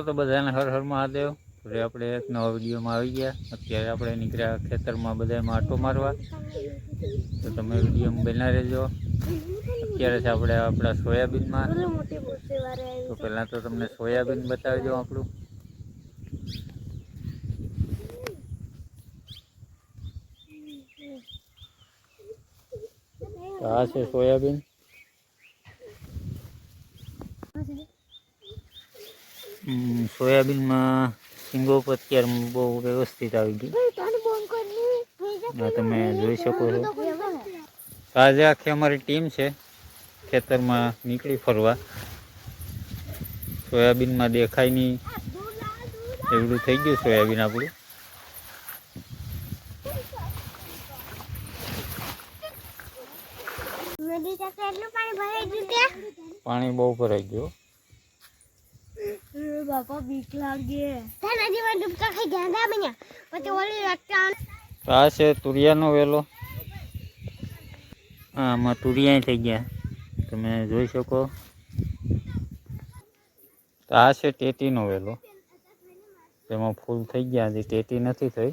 તો બધાને હર હર મહાદેવ. હવે આપણે એક નવા વિડીયોમાં આવી ગયા. અત્યારે આપણે નીકળ્યા ખેતરમાં બધામાં આટો મારવા. તો તમે વિડીયોમાં બના રહેજો. અત્યારે છે આપણે આપણા સોયાબીનમાં. તો પહેલાં તો તમને સોયાબીન બતાવી દઉં આપણું. આ છે સોયાબીન. સોયાબીનમાં સિંગો પર અત્યારે બહુ વ્યવસ્થિત આવી ગઈ. તમે જોઈ શકો છો. આજે આખી અમારી ટીમ છે ખેતરમાં નીકળી ફરવા. સોયાબીનમાં દેખાય નહીં એવડું થઈ ગયું સોયાબીન આપણું. પાણી બહુ ભરાઈ ગયું. બાપા બીક લાગે. તારા જેવા ડૂબકા ખાઈ ગયા બન્યા. પછી ઓલી રટ્ટા. આ છે તુરિયાનો વેલો. આમાં તુરિયા થઈ ગયા તમે જોઈ શકો. આ છે ટેટીનો વેલો. તેમાં ફૂલ થઈ ગયા હજી ટેટી નથી થઈ.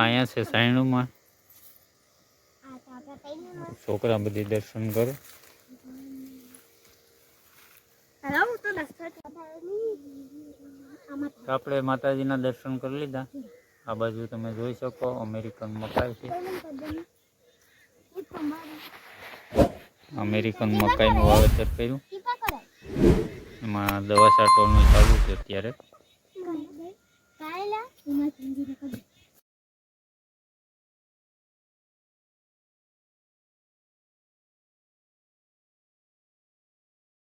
અહીંયા છે સાયણુમાં. છોકરા બધી દર્શન કરે. આપણે માતાજીના દર્શન કરી લીધા. આ બાજુ તમે જોઈ શકો અમેરિકન મકાઈ છે. અમેરિકન મકાઈનું વાવેતર કર્યું. એમાં દવા છાંટવાનું ચાલુ છે અત્યારે.